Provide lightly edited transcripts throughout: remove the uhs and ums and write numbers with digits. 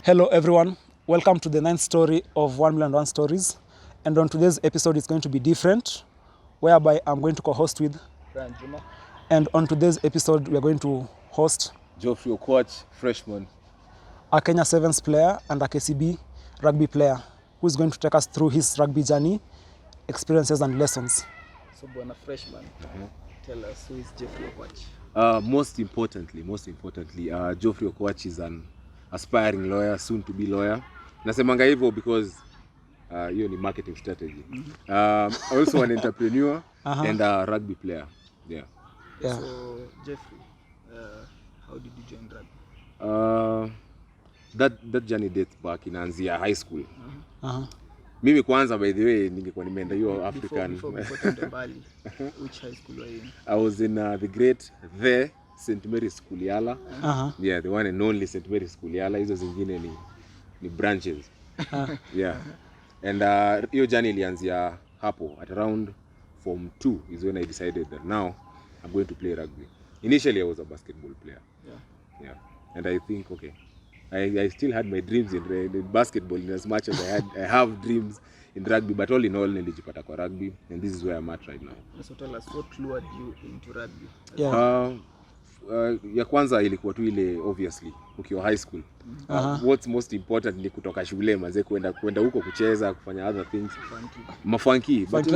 Hello everyone, welcome to the 9th story of 1 Million One Stories, and on today's episode it's going to be different, whereby I'm going to co-host with Juma. And on today's episode we are going to host Geoffrey Okwach, freshman, a Kenya Sevens player and a KCB rugby player who is going to take us through his rugby journey, experiences and lessons. So Bwana freshman, tell us, who is Geoffrey Okwach? Most importantly, Geoffrey Okwach is an aspiring lawyer, soon to be lawyer. Nasemanga hivyo because hiyo ni marketing strategy. Also an entrepreneur and a rugby player. Yeah. So Geoffrey, how did you join rugby? That journey dates back inaanzia high school. Mimi kwanza, by the way, ningekuwa nimeenda hiyo African. Before Bali, which high school were you in? I was in the St. Mary's School Yala. Yeah, the one and only St. Mary's School Yala. Hizo zingine ni branches. Yeah. And hiyo journey ilianzia hapo at around Form 2 is when I decided that now I'm going to play rugby. Initially I was a basketball player. Yeah. And I think I still had my dreams in basketball in as much as I have dreams in rugby, but all in all nilijipata kwa rugby, and this is where I'm at right now. So tell us, what lured you into rugby? Ya kwanza ilikuwa tu ile, obviously ukiwa high school. What's most important ni kutoka shule manze kwenda huko kucheza, kufanya other things. Mafunky. But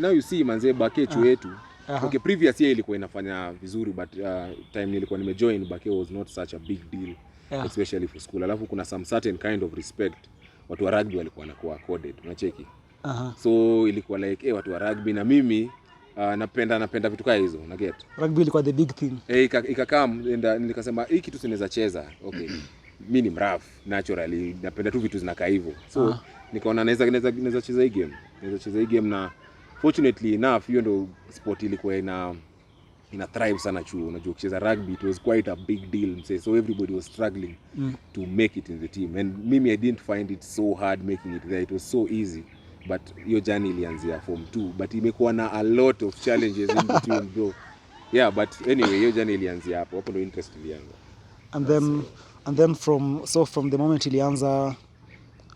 now you see manze bakechu yetu. Okay, previous year ilikuwa inafanya vizuri, but time nilikuwa nimejoin bake was not such a big deal, especially for school. Alafu kuna some certain kind of respect watu wa rugby walikuwa wanakuwa accorded, unacheki. So ilikuwa like watu wa rugby na mimi napenda vitu kama hizo, una get. Rugby ilikuwa the big thing. Ikakam nikasema hii kitu sinaweza cheza. Okay. Mimi ni mraf naturally, napenda tu vitu zinakaa hivyo. So nikaona naweza cheza hii game. Naweza cheza hii game, na fortunately enough hiyo ndo sport ilikuwa ina thrive sana chuo. Unajua kucheza rugby, it was quite a big deal, so everybody was struggling to make it in the team, and mimi I didn't find it so hard making it there. It was so easy. But hiyo journey ilianzia Form 2, but imekuwa na a lot of challenges in between, bro. Yeah, but anyway, hiyo journey ilianzia hapo ndo interest ilianza. And then from the moment ilianza,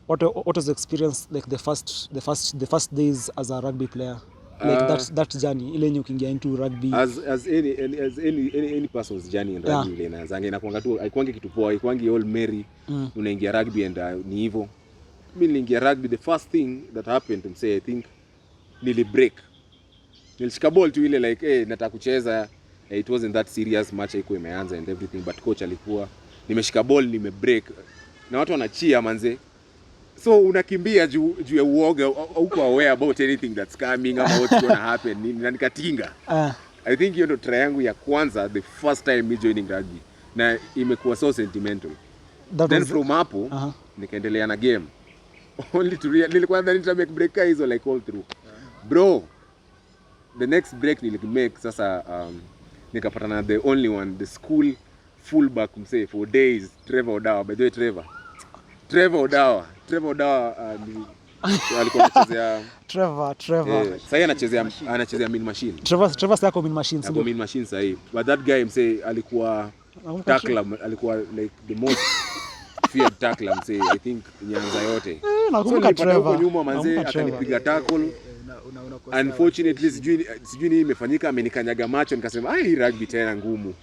what was the experience like the first days as a rugby player? Like that journey ile yenye ukiingia into rugby, as any person's journey in rugby ile inaanza inakuanga tu, haikuangi kitu poa, haikuangi all merry. Unaingia rugby and ni hivyo. Mimi niliingia rugby, the first thing that happened I think nilishika ball tu ile like nataka kucheza. It wasn't that serious, match haikuwa imeanza and everything, but coach alikuwa nimeshika ball nimebreak na watu wanachia manze. So unakimbia juu ya uoga, huko aware about anything that's coming ama what's going to happen, na nikatinga. I think hiyo ndo try yangu ya kwanza, the first time me joining rugby, na imekuwa so sentimental. Then from hapo nikaendelea na game. Only to nilikuwa ndani nita make break hizo like all through. Bro, the next break nilimake sasa, nikapatana na the only one, the school fullback for days, Trevor Odawa. By the way, Trevor Odawa alikuwa anachezea Trevor. Sasa anachezea mean machine. Trevor yako mean machine. Sio mean machine sasa. But that guy alikuwa tackler, alikuwa like the most feared tackler I think Nyanza yote. Nakumbuka Trevor. Huko nyuma manze akanipiga tackle. Unfortunately sijui nini imefanyika, amenikanyaga macho, nikasema hii rugby tena ngumu.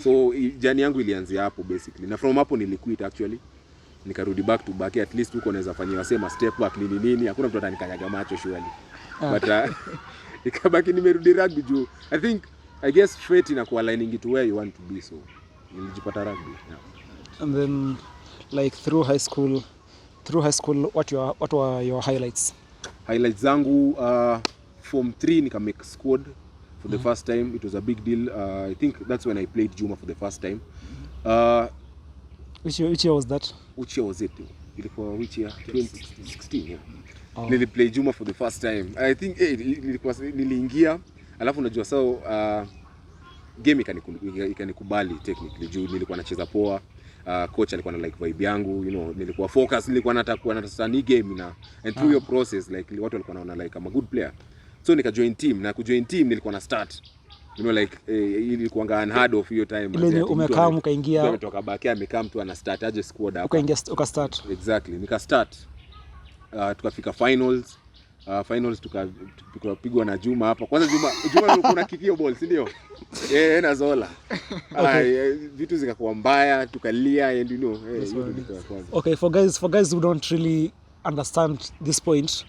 So journey yangu ilianzia hapo basically. Na from hapo niliquit actually. Nikarudi back to back, at least huko naweza fanywa sema step back nini, hakuna mtu atanikanyaga macho surely. But ikabaki nimerudi rugby juu I guess fate inakuwa lining it where you want to be, so nilijipata rugby. And then like through high school what were your highlights? Highlights zangu Form 3 nika make squad for the first time. It was a big deal. I think that's when I played Juma for the first time. Which year was that? Which year was it? Ilikuwa which year? 2016. Yeah. Niliplay Juma for the first time. I think niliingia, alafu unajua game ikanikubali technically juu nilikuwa nacheza poa. Coach alikuwa na like vibe yangu, nilikuwa focus, nilikuwa nataka ni game na, and through your process like watu walikuwa wanaona like I'm a good player. So nika join team, na kujoin team nilikuwa na start. You know like ilikuwa unheard of hiyo time. Ile umekaa mkaingia. Umetoka back amekaa mtu ana start aje squad hapa. Ukaingia start. Exactly. Nika start. Tukafika finals. Finals tukapigwa na Juma hapa. Kwanza Juma kuna kikio ball, si ndio? Na Zola. Vitu zikakuwa mbaya, tukalia and you know, Okay, for guys who don't really understand this point,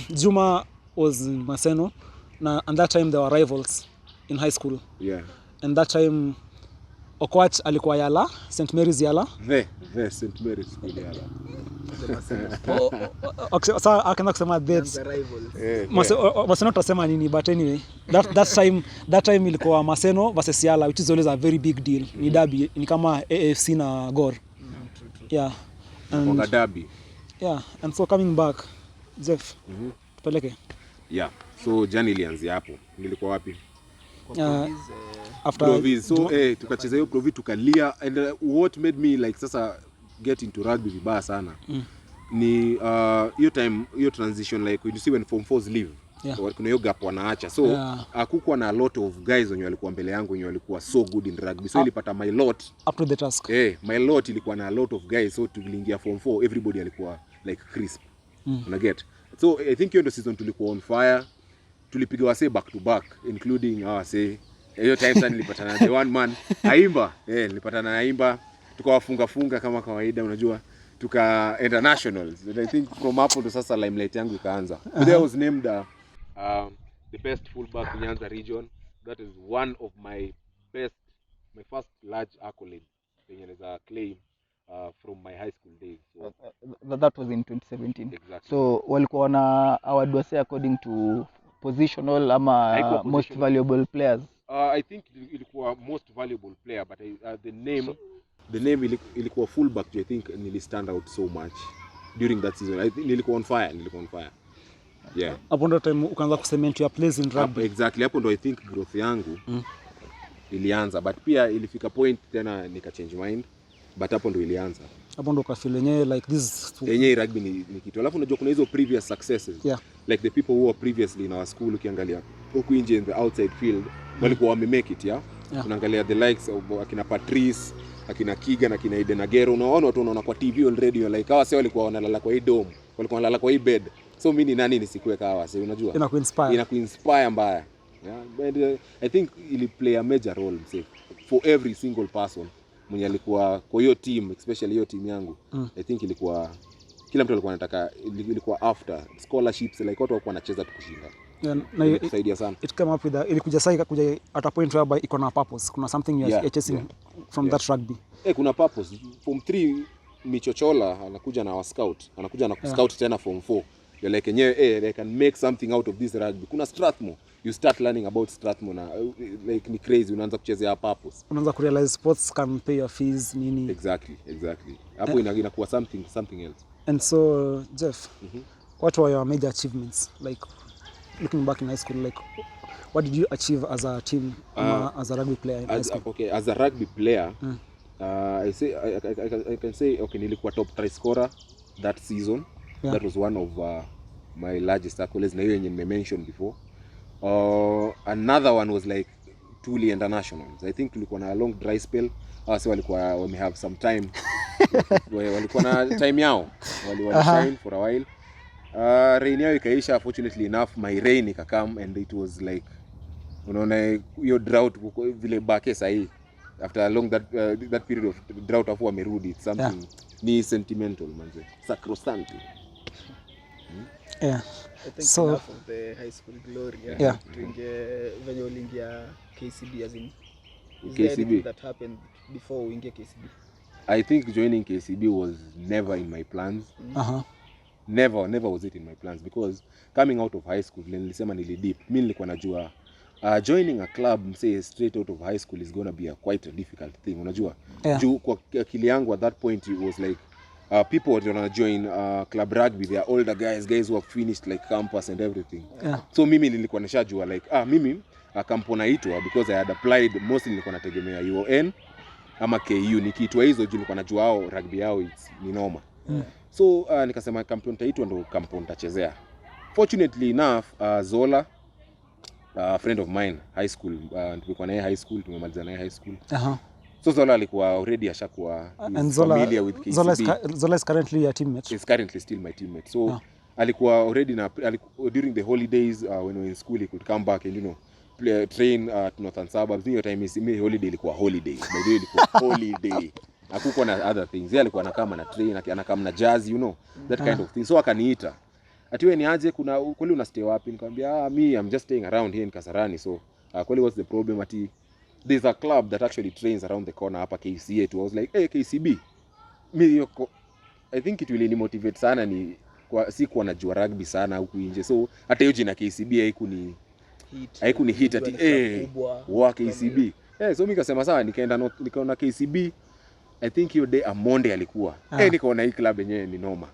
Juma was Maseno, and that time they were rivals in high school. Yeah. And that time Okwach alikuwa Yala, St. Mary's Yala. The St. Mary's School Yala. Okay, so I cannot say that's Maseno tutasema nini, but anyway, that time ilikuwa Maseno versus Yala, which is always a very big deal. Ni derby, ni kama AFC na Gor. Yeah. And derby. Yeah, and so coming back, Jeff. Tupeleke. Yeah. So jani ilianzia hapo. Nilikuwa wapi? After Provis. So tukacheza hiyo Provis tukalia, and what made me like sasa get into rugby vibaya sana. Ni hiyo time, hiyo transition, like you see when form 4s leave. Yeah. Kuna hiyo gap wanaacha. So hakukuwa na a lot of guys wenye walikuwa mbele yangu wenye walikuwa so good in rugby. So ilipata my lot up to the task. My lot ilikuwa na a lot of guys, so tuliingia form 4 everybody alikuwa like crisp. Una get. So I think hiyo ndio season tulikuwa on fire. Tulipiga wase back to back, including wase. Hiyo time sana nilipatana na the one man Aimba. Nilipatana na Aimba, tukawafunga kama kawaida, unajua. Tukaenda nationals. And I think from hapo to sasa limelight yangu ikaanza. There was named the best fullback in Nyanza region. That is one of my first large accolades as a claim from my high school days. So, that was in 2017. Exactly. So walikuwa na award wase according to positional ama most valuable players. I think ilikuwa most valuable player, but the name ilikuwa fullback. I think nili stand out so much during that season. I think nilikuwa on fire. Yeah. Hapo ndo time ukaanza kucement your place in rugby. Exactly. Hapo ndo I think growth yangu ilianza, but pia ilifika point tena nika change mind, but hapo ndo ilianza. Hapo ndo kafeel yenyewe like this yenyewe rugby ni kitu. Alafu unajua kuna hizo previous successes. Yeah. Like the people who were previously in our school, ukiangalia huku nje in the outside field walikuwa wame-make it, yeah. Unaangalia the likes of akina Patrice, akina Kiga na akina Eden Agero, unaona watu unaona kwa TV already, like hawa sasa walikuwa wanalala kwa hii dome, walikuwa wanalala kwa hii bed. So mimi ni nani nisikuwe kawa sasa, unajua? Inakuinspire mbaya. Yeah, but I think ili play a major role for every single person mwenye alikuwa kwa hiyo team, especially hiyo team yangu. I think ilikuwa kila mtu alikuwa anataka, ilikuwa after scholarships, like watu walikuwa wanacheza tukushinda. Yeah, na ilisaidia sana. It came up with ilikuja sasa kuja at a point whereby iko na purpose. Kuna something you are chasing from that rugby. Kuna purpose. Form 3 Michochola anakuja na wa scout, anakuja na scout tena form 4. You're like they can make something out of this rugby. Kuna Strathmore, you start learning about Strathmore na like ni crazy, unaanza kuchezea purpose. Unaanza ku realize sports can pay your fees nini. Exactly. Hapo inakuwa something else. And so Jeff, what were your major achievements, like looking back in high school? Like what did you achieve as a team, as a rugby player in high school? Okay, as a rugby player, I can say nilikuwa top try scorer that season. That was one of my largest accolades, na hiyo yenye nimemention before. Another one was like 2 internationals. I think tulikuwa na a long dry spell. So walikuwa we have some time. Walikuwa na time yao. Shine for a while. Rain yao ikaisha, fortunately enough my rain ikakam, and it was like, unaona hiyo drought vile bake sahi after a long that period of drought afu amerudi. It's something ni sentimental manze, sacrosanct. Yeah. I think so, enough of the high school glory. When you ingia KCB, as in KCB that happened before we ingia KCB. I think joining KCB was never in my plans. Never was it in my plans, because coming out of high school nilisema nilidip. Mimi nilikuwa najua joining a club say straight out of high school is going to be quite a difficult thing, unajua. Juu kwa akili yangu at that point it was like people were going to join club rugby, they are older guys who have finished like campus and everything. So mimi nilikuwa nishajua like mimi kampo naitwa because I had applied, mostly nilikuwa nategemea UON ama KU, nikiitwa hizo juu nilikuwa najua hao rugby yao ni noma. So nikasema kampo nitaitwa ndo kampo nitachezea. fortunately enough Zola, a friend of mine high school, tulikuwa naye high school, tumemaliza naye high school. So Zola alikuwa already ashakuwa familiar with KCB. Zola is currently your teammate. Is currently still my teammate. So alikuwa already during the holidays when we were in school he could come back and train at Northern Suburbs. Hiyo time is me holiday ilikuwa holiday. By the way ilikuwa holiday. Hakukuwa na other things. Yeye alikuwa anakama na train, anakama na jazz, that kind of thing. So akaniita. Ati wewe ni aje, kweli una stay wapi? Nikamwambia I'm just staying around here in Kasarani. So kweli what's the problem? Ati there's a club that actually trains around the corner hapa KCA. I was like, hey KCB. I think it will motivate sana ni si kuwa najua rugby sana huku nje. So hata hiyo jina KCB haikuni hit ati wa KCB. So mimi nikasema sawa, nikaona KCB. I think hiyo day Amonde alikuwa. Nikaona hii club yenyewe ni noma.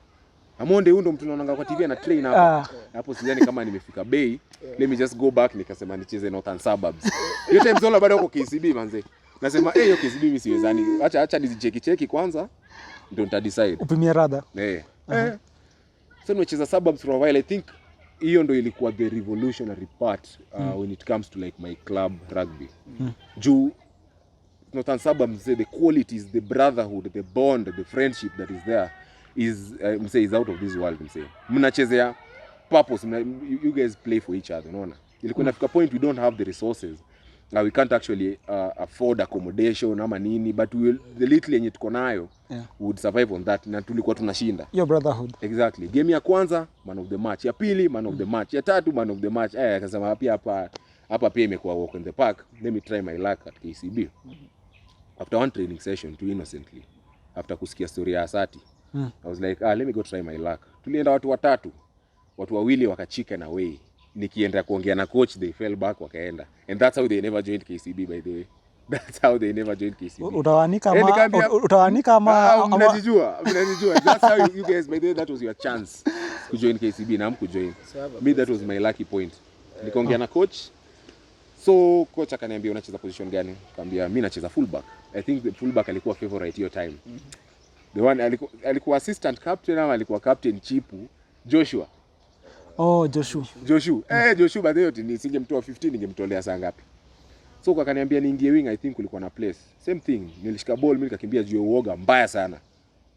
Amonde huyo ndo mtu naona kwa TV ana train hapa. Hapo sidhani kama nimefika Bay. Let me just go back nikasema nicheze Northern Suburbs. Hiyo time Zola bado uko KCB manze. Nasema hiyo KCB mimi siwezani. Acha nizicheki kwanza ndio nita decide. Upimia rada. So nimecheza Suburbs for a while. I think hiyo ndo ilikuwa the revolutionary part when it comes to like my club rugby. Juu Northern Suburbs, the qualities, the brotherhood, the bond, the friendship that is there is out of this world. Mnachezea purpose, you guys play for each other, unaona. Ilikuwa inafika point we don't have the resources. We can't actually afford accommodation ama nini, but the little yenye tuko nayo would survive on that, na tulikuwa tunashinda. Your brotherhood. Exactly. Game ya kwanza man of the match, ya pili man of the match, ya tatu man of the match. Akasema hapa pia imekuwa walk in the park. Let me try my luck at KCB. After one training session too innocently, after kusikia story ya Asati, I was like, let me go try my luck. Tulienda watu watatu, watu wawili wakachika away. Nikienda kuongea na coach, they fell back wakaenda. And that's how they never joined KCB, by the way. That's how they never joined KCB. Utawanika ama mnajijua. That's how you guys, by the way, that was your chance to join KCB na mkujoin. Me, that was my lucky point. Nikaongea na coach. So coach akaniambia unacheza position gani? Nikamwambia mimi nacheza fullback. I think the fullback alikuwa favorite hiyo time. The one alikuwa assistant captain ama alikuwa captain Chipu, Joshua. Joshua. Joshua by the way nisingemtoa 15 ningemtolea saa ngapi? So kwa akaniambia niingie wing, I think kulikuwa na place. Same thing, nilishika ball mimi nikakimbia juu ya uoga mbaya sana.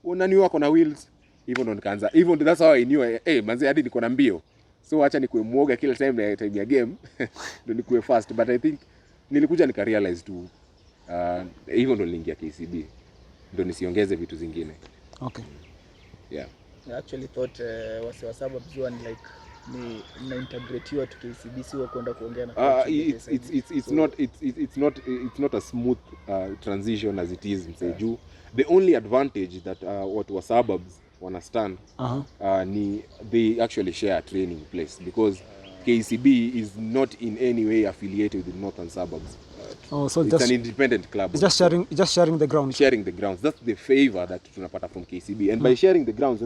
Nani wako na wheels? Hivyo ndo nikaanza. Hivyo ndo that's how I knew manzi hadi niko na mbio. So acha nikuwe muoga kila time ya game ndo nikuwe fast, but I think nilikuja nika-realize tu hivyo ndo niliingia KCB ndo nisiongeze vitu zingine. Okay. Yeah. I actually thought wasi wa Suburbs one like ni integrate you to KCB si kwenda kuongea na it's not a smooth transition as it is in Seju. The only advantage that what was Suburbs understand ni they actually share a training place because KCB is not in any way affiliated with Northern Suburbs. So it's an independent club. It's just sharing the ground. Sharing the grounds. That's the favor that tunapata from KCB. And by sharing the grounds,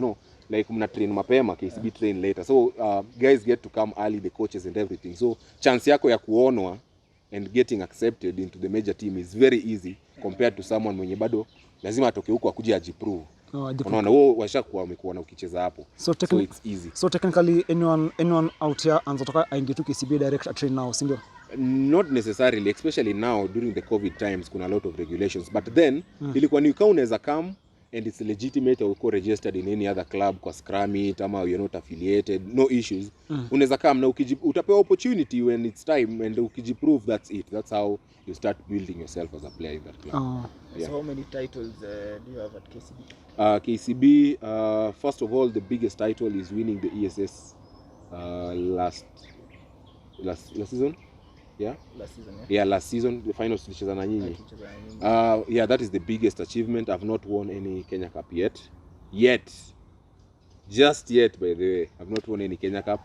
like mna train mapema, KCB train later. So guys get to come early, the coaches and everything. So chance yako ya kuonwa and getting accepted into the major team is very easy compared to someone mwenye bado lazima atoke huko akuje ajiprove. Unaona wao washakuwa wamekuwa na ukicheza hapo. So it's easy. So technically anyone out here anatoka aingie tu KCB direct train now, si ndio? Not necessarily, especially now during the COVID times kuna a lot of regulations, but then ilikuwa ni kama unaweza come and it's legitimate or uko registered in any other club kwa scrum it ama you're not affiliated, no issues. Unaweza come na utapewa opportunity when it's time and ukijiprove, that's it. That's how you start building yourself as a player in that club. So how many titles do you have at KCB? KCB, first of all, the biggest title is winning the ESS last season. Last season the finals tulicheza na nyinyi. That is the biggest achievement. I've not won any Kenya Cup yet. Just yet, by the way. I've not won any Kenya Cup.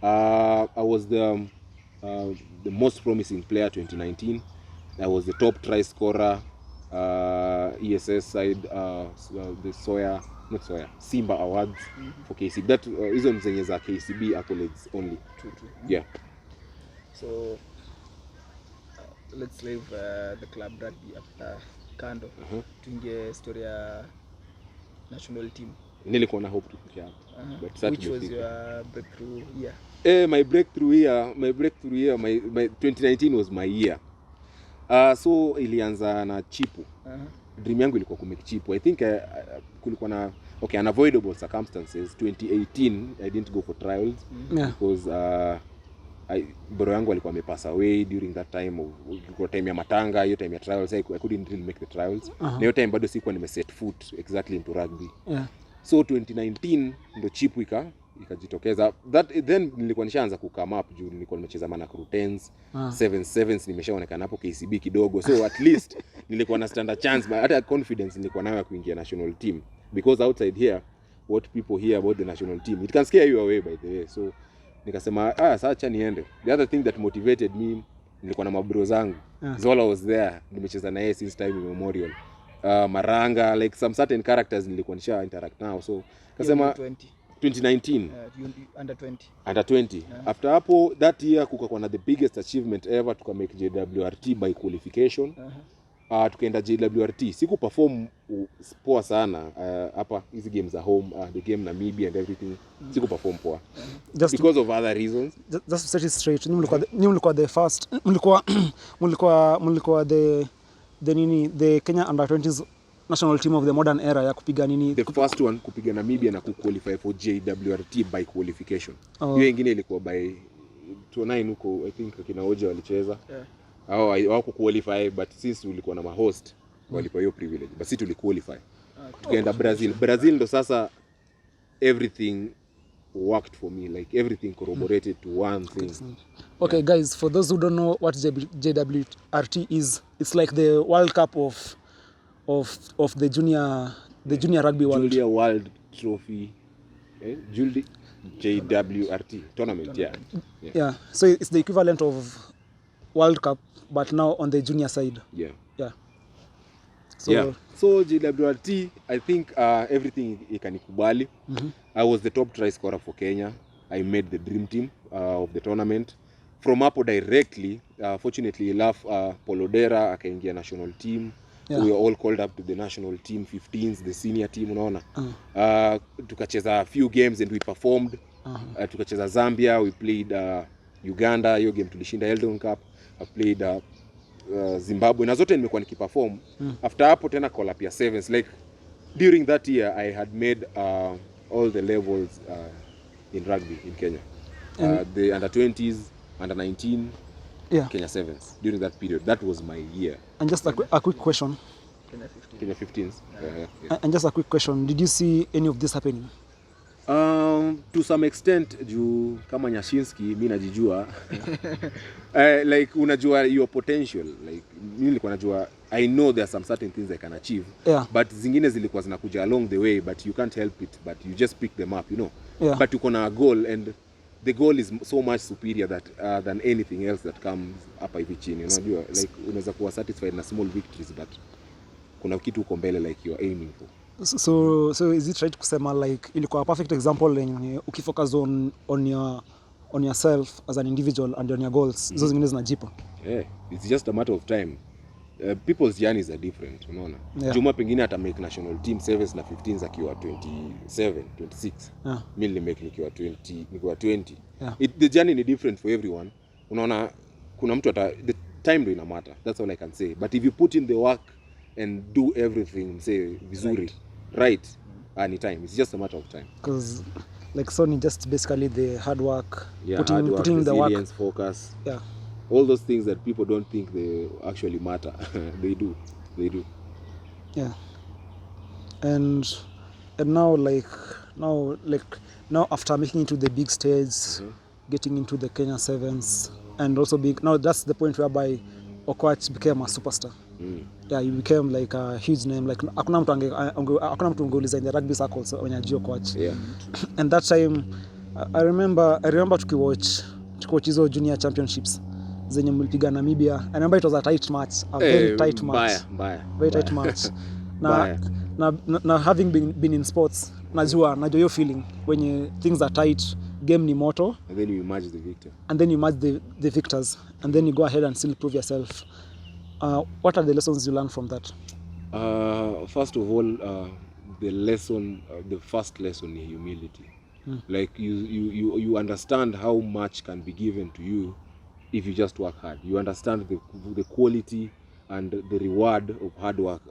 I was the most promising player 2019. I was the top try scorer ESS side, the Simba Awards for KCB. That hizo ni zenye za KCB accolades only. True. Yeah. So let's leave the club rugby kando. Tuingie story ya national team. Nilikuwa na hope to fika hapo. But Which was your breakthrough year? My breakthrough year, my 2019 was my year. So ilianza na chipu. Dream yangu ilikuwa kumake chipu. I think kulikuwa na unavoidable circumstances. 2018 I didn't go for trials because bro yangu alikuwa amepass away during that time. Ilikuwa time ya matanga, hiyo time ya trials. I couldn't really make the trials. Na hiyo time bado sikuwa nimeset foot exactly into rugby. So 2019 ndo chipu ikajitokeza. Then nilikuwa nishaanza kukama up juu nilikuwa nimecheza mana crew 10s, 7s nimeshaonekana hapo KCB kidogo. So at least nilikuwa na stand a chance, but hata confidence nilikuwa nayo ya kuingia national team, because outside here what people hear about the national team, it can scare you away by the way. So nikasema sasa acha niende. The other thing that motivated me, nilikuwa na mabro zangu. Zola was there, nimecheza na yeye since time immemorial. Maranga, like some certain characters nilikuwa nisha interact now. So kasema 2019 under 20 after hapo that year kukakuwa na the biggest achievement ever, tuka make JWRT by qualification. Tukaenda JWRT, siku perform poa sana hapa hizi games za home, the game Namibia and everything, siku perform poa just because of other reasons. Just to set it straight, mlikuwa the first, mlikuwa the Kenya under 20s national team of the modern era ya kupiga the first one kupiga Namibia na kuqualify for JWRT by qualification. Hiyo nyingine ilikuwa by 29 huko, I think kina Oja walicheza. Hao kuqualify, but since ulikuwa na host walipa hiyo privilege, but sisi tuliqualify. Tukaenda Brazil ndo sasa everything worked for me, like everything corroborated to one thing. Okay guys, for those who don't know what JWRT is, it's like the World Cup of the junior rugby world. Junior World Trophy, JWRT tournament. Yeah. So it's the equivalent of World Cup, but now on the junior side. Yeah. So So JWRT, I think everything ikanikubali. I was the top try scorer for Kenya. I made the dream team of the tournament. From hapo directly, fortunately enough, Polodera akaingia national team. We were all called up to the national team 15s, the senior team, unaona. Tukacheza a few games and we performed. Tukacheza Zambia, we played Uganda, hiyo game tulishinda Eldon Cup. I played Zimbabwe, na zote nimekuwa nikiperform. After hapo tena call up ya 7s, like during that year I had made all the levels in rugby in Kenya. The under 20s, under 19, Kenya 7s during that period. That was my year. And just a quick question. Kenya 15s. And just a quick question. Did you see any of this happening? To some extent, juu kama Nyashinski mimi najijua. Like unajua your potential, like mimi nilikuwa najua I know there are some certain things I can achieve, but zingine zilikuwa zinakuja along the way, but you can't help it, but you just pick them up, you know. But uko na a goal, and the goal is so much superior that than anything else that comes hapa hivi chini, unajua. Like unaweza kuwa satisfied na small victories, but kuna kitu uko mbele like you are aiming for. So is it right kusema like ilikuwa a perfect example when ukifocus on yourself as an individual and on your goals, hizo zingine zinajipa? It's just a matter of time. People's journeys are different, unaona. Juma pengine ata make national team 7s na 15s akiwa 27, 26. Mimi nilimake nikiwa 20. The journey ni different for everyone. Unaona, kuna mtu the time do ina matter. That's all I can say. But if you put in the work and do everything, say vizuri, right, anytime, it's just a matter of time. Because like Sony, just basically the hard work, putting the work, focus, all those things that people don't think they actually matter. they do. And now after making it to the big stage, getting into the Kenya 7s, and also now that's the point whereby Okwach became a superstar. He became like a huge name. Like hakuna mtu angeuliza in the rugby circles when ajua Okwach. And that time I remember tukiwatch hizo junior championships zenye mlipiga Namibia. I remember it was a tight match, a very tight match. Very tight match. na having been in sports, najua hiyo feeling when things are tight, game ni moto, and then you emerge the victor. And then you emerge the victors, and then you go ahead and still prove yourself. What are the lessons you learned from that? First of all, the lesson, the first lesson is humility. Like you understand how much can be given to you if you just work hard. You understand the quality and the reward of hard work.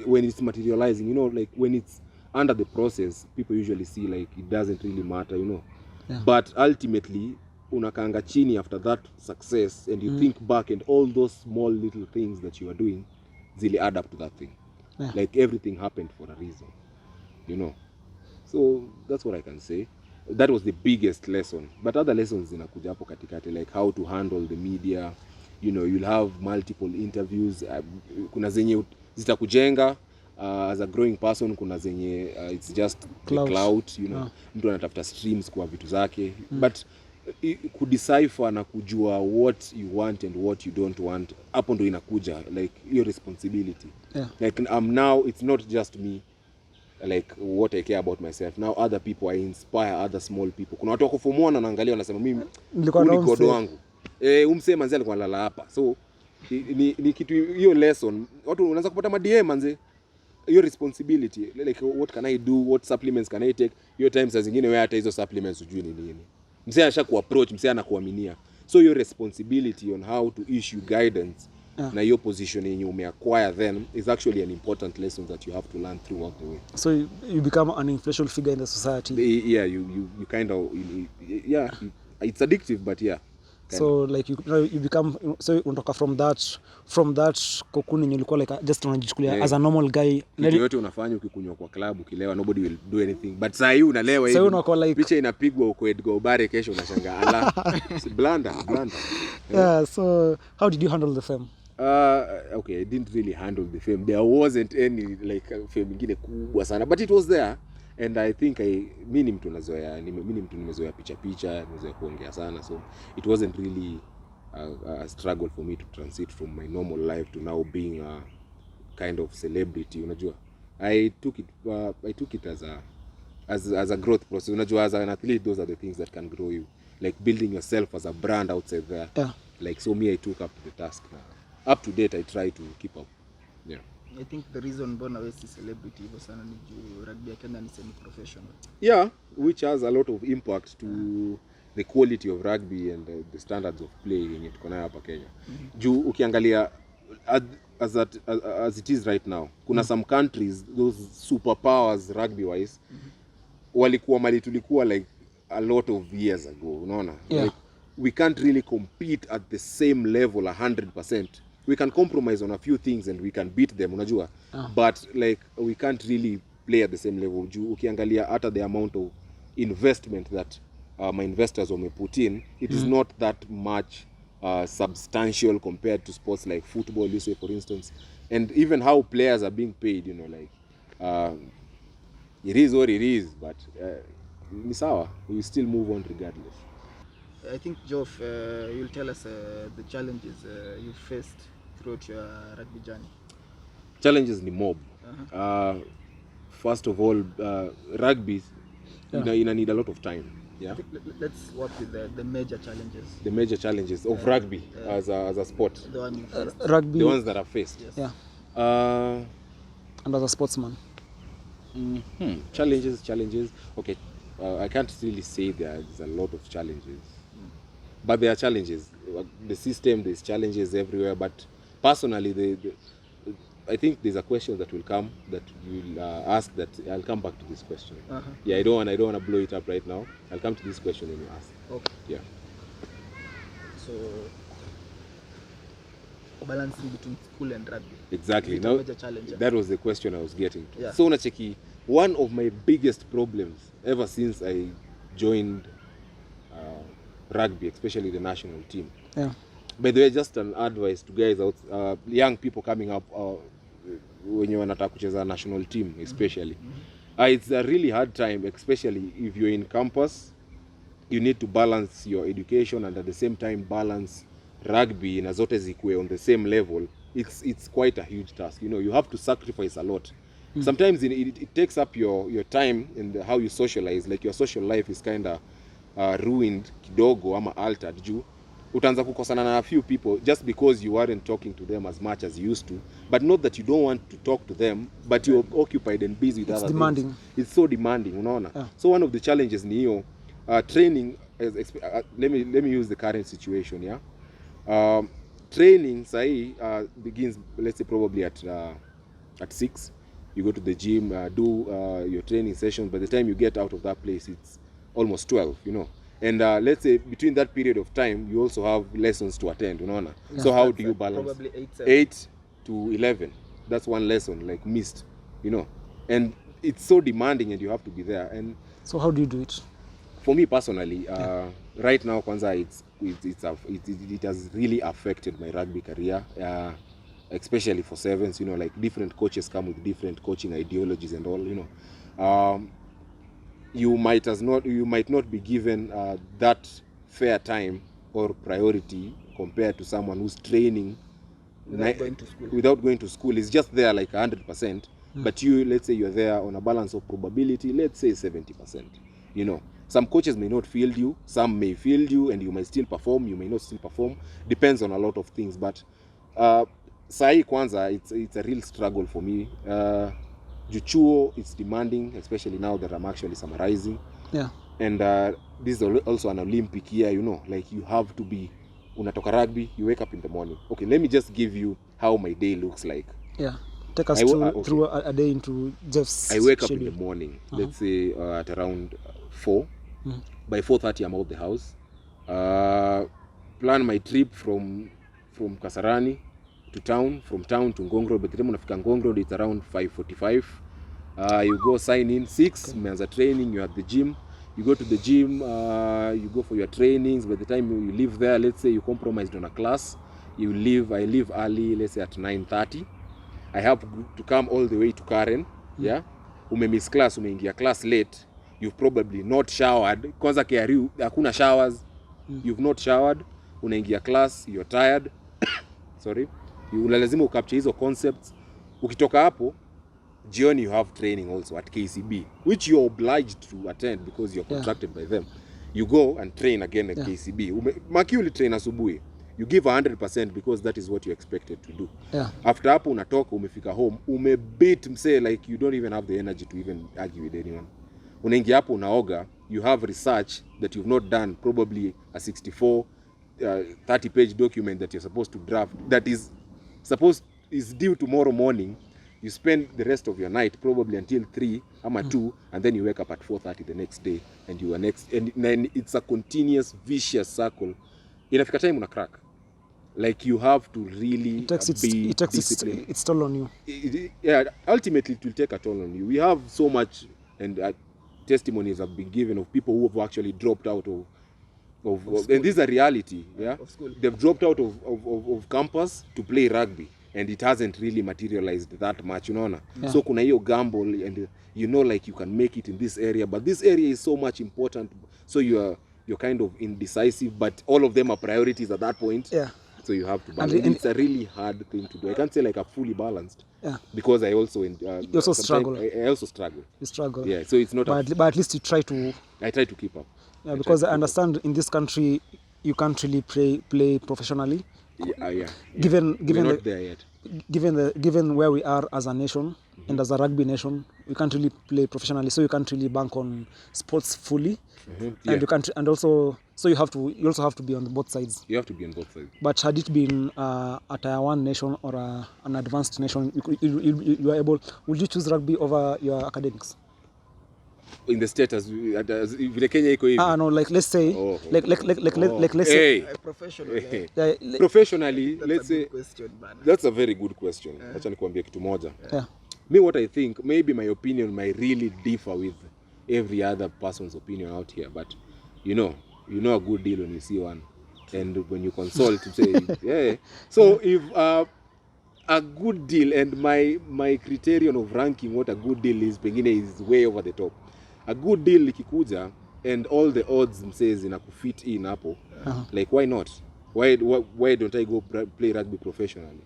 When it's materializing, you know, like when it's under the process, people usually see like it doesn't really matter, you know. Yeah. But ultimately, unakanga chini after that success, and you think back, and all those small little things that you are doing, really add up to that thing. Yeah. Like everything happened for a reason, you know. So that's what I can say. That was the biggest lesson. But other lessons zinakuja hapo katikati, like how to handle the media. You know, you'll have multiple interviews. Kuna zenye zitakujenga as a growing person, kuna zenye it's just the clout, you know. Mtu anatafuta streams kwa vitu zake. But kudecipher na kujua what you want and what you don't want, hapo ndo inakuja, like your responsibility. Yeah. Like now it's not just me, like what I care about myself. Now other people, I inspire other small people. Kuna watu wako form 1 wanaangalia wanasema mimi ni god wangu. Umse manzi alikuwa lala hapa. So ni kitu hiyo lesson. Watu unaanza kupata madm manzi. Your responsibility, like what can I do, what supplements can I take. Your times as zingine wewe hata hizo supplements ujui ni nini. Mse anasha kuapproach, mse anakuaminia. So your responsibility on how to issue guidance na your position yenye umeacquire then is actually an important lesson that you have to learn throughout the way. So you become an influential figure in the society. Yeah, you kind of, yeah, it's addictive, but yeah. So like you become, so unatoka from that cocoon yenye ulikuwa like just unajichukulia as a normal guy. Kitu yote unafanya ukikunywa kwa club, ukilewa, nobody will do anything. But saa hii unalewa hivi. So unakuwa like picha inapigwa uko Edgar Obare, kesho unashangaa ala. Blanda. Yeah, so how did you handle the fame? Okay, I didn't really handle the fame. There wasn't any like fame ingine kubwa sana, but it was there. And I think mimi ni mtu nimezoea picha, nimezoea kuongea sana, so it wasn't really a struggle for me to transit from my normal life to now being a kind of celebrity, unajua. I took it as a growth process, unajua. As an athlete, those are the things that can grow you, like building yourself as a brand outside there. Yeah. Like, so me, I took up the task now. Up to date, I try to keep up. Yeah. I think the reason mbona wewe si celebrity hivyo sana ni juu rugby ya Kenya ni semi-professional. Yeah, which has a lot of impact to the quality of rugby and the standards of play yenye tuko nayo hapa Kenya. Juu ukiangalia as it is right now, kuna some countries, those superpowers rugby wise, walikuwa mali tulikuwa like a lot of years ago, unaona? Yeah. Like, we can't really compete at the same level 100%. We can compromise on a few things and we can beat them, unajua. But like we can't really play at the same level. Ukiangalia hata the amount of investment that my investors wame put in, it is not that much substantial compared to sports like football, you say, for instance. And even how players are being paid, you know, like it is what it is, but ni sawa, we still move on regardless. I think, Geoff, you'll tell us the challenges you faced throughout your rugby journey. Challenges ni mob. First of all, rugby ina need a lot of time. Yeah. Let's work with the major challenges. The major challenges of rugby as a sport. The one you faced. Rugby. The ones that are faced. Yes. Yeah. And as a sportsman. Challenges. Okay. I can't really say there's a lot of challenges. But there are challenges. The system, there's challenges everywhere. But personally, I think there's a question that will come that you'll ask. That I'll come back to this question. Yeah, I don't want to blow it up right now. I'll come to this question when you ask. Okay. Yeah. So, balancing between school and rugby. Exactly. Now, major challenge. That was the question I was getting to. Yeah. So, unacheki, one of my biggest problems ever since I joined rugby, especially the national team. Yeah. By the way, just an advice to guys out, young people coming up when you wanataka kucheza national team, especially. It's a really hard time, especially if you're in campus. You need to balance your education and at the same time balance rugby na zote zikuwe on the same level. It's quite a huge task. You know, you have to sacrifice a lot. Sometimes it takes up your time and how you socialize. Like your social life is kind of ruined kidogo ama altered juu utaanza kukosana na a few people just because you weren't talking to them as much as you used to, but not that you don't want to talk to them, but you're occupied and busy with other demanding things. It's so demanding, unaona. Yeah. So one of the challenges ni hiyo training let me use the current situation, yeah. Training sahi begins, let's say, probably at 6. You go to the gym, do your training session. By the time you get out of that place, it's almost 12, you know. And let's say between that period of time, you also have lessons to attend, unaona. Yeah. So how do you balance? Probably 8 to 11. That's one lesson, like missed, you know. And it's so demanding, and you have to be there. And so how do you do it? For me personally, right now, kwanza, it has really affected my rugby career, especially for sevens. You know, like different coaches come with different coaching ideologies and all. You know, you might not be given that fair time or priority compared to someone who's training without going to school. It's just there like 100%, but you, let's say you're there on a balance of probability, let's say 70%. You know, some coaches may not field you, some may field you, and you might still perform, you may not still perform. Depends on a lot of things, but sahi kwanza, it's a real struggle for me. Juchuo, it's demanding, especially now that I'm actually summarizing. Yeah. And this is also an Olympic year, you know, like you have to be, unatoka rugby, you wake up in the morning. Okay, let me just give you how my day looks like. Yeah. Take us through a day into Jeff's I wake schedule. up in the morning, let's say at around 4. By 4:30, I'm out the house. Plan my trip from Kasarani to town, from town to Ngong Road. By the time unafika Ngong Road, it's around 5:45. You go sign in 6, umeanza training, you're at the gym. You go to the gym, you go for your trainings. By the time you leave there, let's say you compromised on a class, I leave early, let's say at 9:30. I have to come all the way to Karen, yeah. Miss class, umeingia class late. You've probably not showered. Kwanza KRU, hakuna showers. You've not showered. Unaingia class, you're tired. Sorry. Lazima ukapture hizo concepts. Ukitoka hapo, jioni you have training also at KCB, which you're obliged to attend because you're contracted by them. You go and train again at KCB. Maki train asubuhi. You give 100% because that is what you're expected to do. Yeah. After hapo unatoka, umefika home, umebit mse, like you don't even have the energy to even argue with anyone. Unaingia hapo, unaoga, you have research that you've not done, probably a 30-page document that you're supposed to draft, that is due tomorrow morning. You spend the rest of your night probably until 3 or 2, and then you wake up at 4:30 the next day, and you are next, and then it's a continuous vicious circle. Inafika time una crack. Like you have to really be disciplined. It's toll on you. Ultimately it will take a toll on you. We have so much, and testimonies have been given of people who have actually dropped out of and this is a reality, yeah. They've dropped out of campus to play rugby, and it hasn't really materialized that much, you know. Yeah. So kuna hiyo gamble, and you know, like you can make it in this area, but this area is so much important, so you're kind of indecisive, but all of them are priorities at that point. Yeah. So you have to balance. And it's a really hard thing to do. I can't say like a fully balanced. Yeah. Because I also you also struggle. I also struggle. You struggle. Yeah. So it's not. But at least you try to. I try to keep up. Yeah, because I understand in this country you can't really play professionally. Yeah. Given we're not there yet. Given where we are as a nation and as a rugby nation, we can't really play professionally, so you can't really bank on sports fully. And you can't, and also, so you also have to be on both sides. You have to be on both sides. But had it been a tier 1 nation or an advanced nation, you are able. Would you choose rugby over your academics? In the state as vile Kenya iko hivi. No, like let's say, let's say professionally. Professionally, let's say. Question, that's a very good question. Acha nikwambie kitu moja. Yeah. Me, what I think, maybe my opinion might really differ with every other person's opinion out here, but you know a good deal when you see one, and when you consult, you say, yeah. So if a good deal, and my criterion of ranking what a good deal is, pengine is way over the top. A good deal ikikuja and all the odds says inakufit in hapo, like why not? Why don't I go play rugby professionally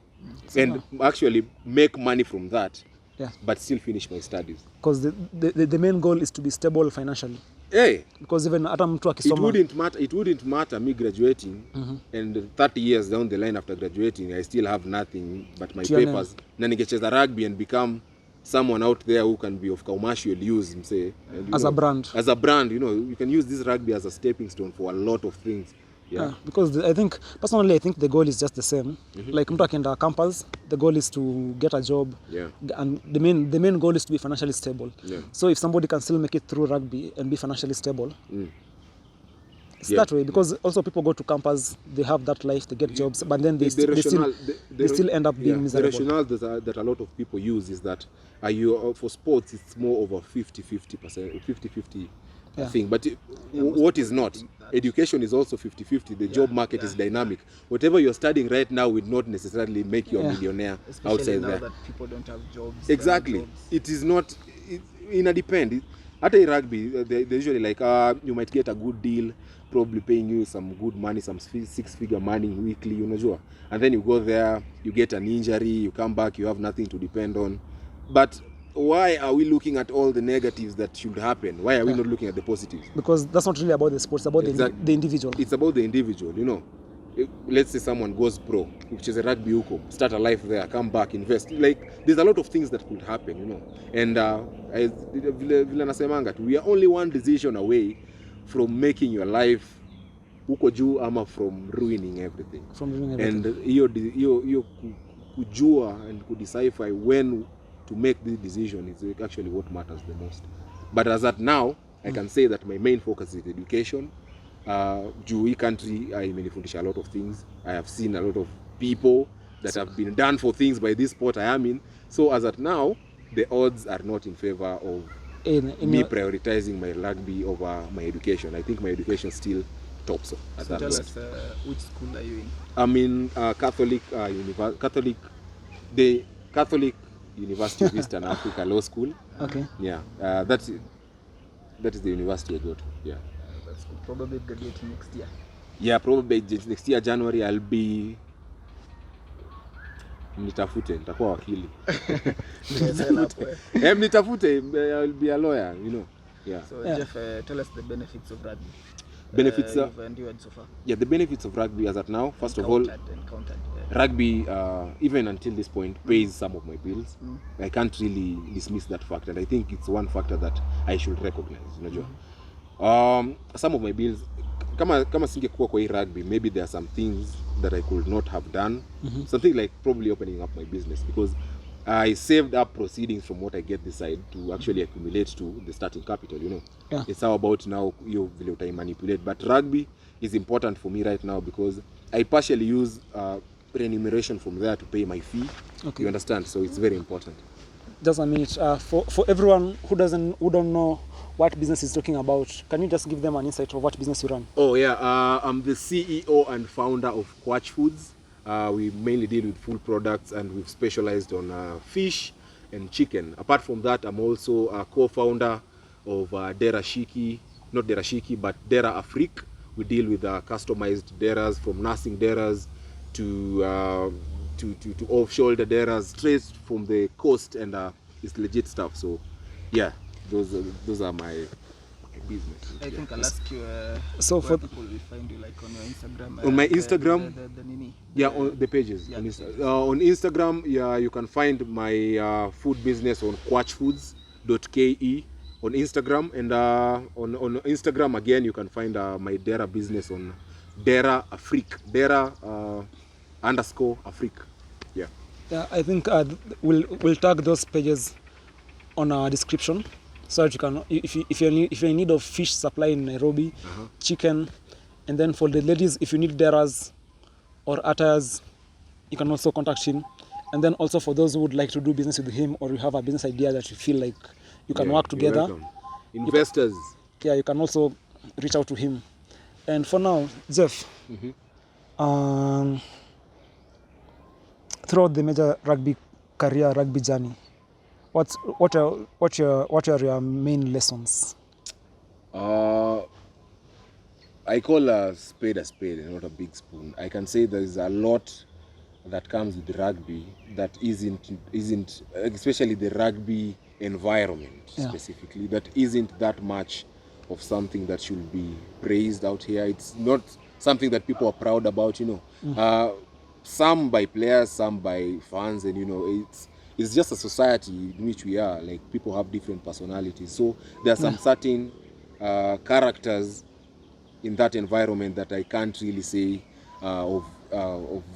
and actually make money from that? Yeah. But still finish my studies. Because the main goal is to be stable financially. Hey, because even hata mtu it akisoma wouldn't matter me graduating and 30 years down the line after graduating I still have nothing but my papers na ningecheza rugby and become someone out there who can be of commercial use, say, and, as a brand. As a brand, you can use this rugby as a stepping stone for a lot of things. Yeah. Because I think personally, I think the goal is just the same. Like mtu akienda campus, the goal is to get a job. Yeah. And the main goal is to be financially stable. Yeah. So if somebody can still make it through rugby and be financially stable, it's that way. Because also people go to campus, they have that life, they get jobs, but then they still end up being miserable. The rationale that a lot of people use is that for sports it's more of a 50-50 thing, but what is not, education is also 50-50. The job market is dynamic. Whatever you're studying right now will not necessarily make you a millionaire. Especially outside now there that people don't have jobs. Exactly. Jobs. It is not in a depend. At a rugby they usually like you might get a good deal, probably paying you some good money, some 6-figure money weekly, and then you go there, you get an injury, you come back, you have nothing to depend on. But why are we looking at all the negatives that should happen? Why are we not looking at the positives? Because that's not really about the sports, it's about the individual. It's about the individual, Let's say someone goes pro, which is a rugby huko, start a life there, come back, invest. Like, there's a lot of things that could happen, And vile nasemanga, we are only one decision away from making your life huko juu ama from ruining everything. And hiyo kujua and kudecipher when to make this decision is actually what matters the most. But as at now, I can say that my main focus is education. Juu hii country imenifundisha a lot of things. I have seen a lot of people that have been done for things by this sport I am in. So as at now, the odds are not in favor of me prioritizing my rugby over my education. I think my education still tops at that level. So tell us, which school are you in? I'm in Catholic University of Eastern Africa Law School. Okay. Yeah, that is the university I go to. Yeah. That's good. Probably graduating next year. Yeah, probably next year January I'll be. Nitakuwa wakili. Nitafute, I'll be a lawyer, Yeah. So Jeff, tell us the benefits of rugby. Benefits you've endured so far. Yeah, the benefits of rugby as at now, first of all, rugby, even until this point, pays some of my bills. I can't really dismiss that fact, and I think it's one factor that I should recognize. Some of my bills, kama singekuwa kwa hii rugby, maybe there are some things that I could not have done. Something like probably opening up my business, because I saved up proceedings from what I get this side to actually accumulate to the starting capital, Yeah. It's how about now you will manipulate. But rugby is important for me right now because I partially use remuneration from there to pay my fee. Okay. You understand? So it's very important. Just a minute. For everyone who don't know what business is talking about, can you just give them an insight of what business you run? Oh yeah, I'm the CEO and founder of Okwach Foods. We mainly deal with food products and we've specialized on fish and chicken. Apart from that, I'm also a co-founder of Dera Shiki, not Dera Shiki, but Dera Afrique. We deal with customized deras, from nursing deras to off-shoulder deras, straight from the coast, and it's legit stuff. So yeah, those are my business. I think I'll ask you so where people will find you, like on your Instagram. On my Instagram, on the pages. Yeah, on Instagram, yeah, you can find my food business on quachfoods.ke on Instagram, and on Instagram again you can find my Dera business on Dera Afrique, Dera _Afrique. Yeah. Yeah, I think we'll tag those pages on our description, so that you can, if you're in need of fish supply in Nairobi, chicken, and then for the ladies, if you need deras or attires, you can also contact him. And then also for those who would like to do business with him, or you have a business idea that you feel like you can work together, investors, you can also reach out to him. And for now, Jeff, throughout the major rugby career, rugby journey, what are your main lessons? I call a spade and not a big spoon. I can say there is a lot that comes with rugby that isn't especially the rugby environment specifically, that isn't that much of something that should be praised out here. It's not something that people are proud about, you know. Some by players, some by fans, and you know, it's just a society in which we are. Like, people have different personalities, so there are some certain characters in that environment that I can't really say of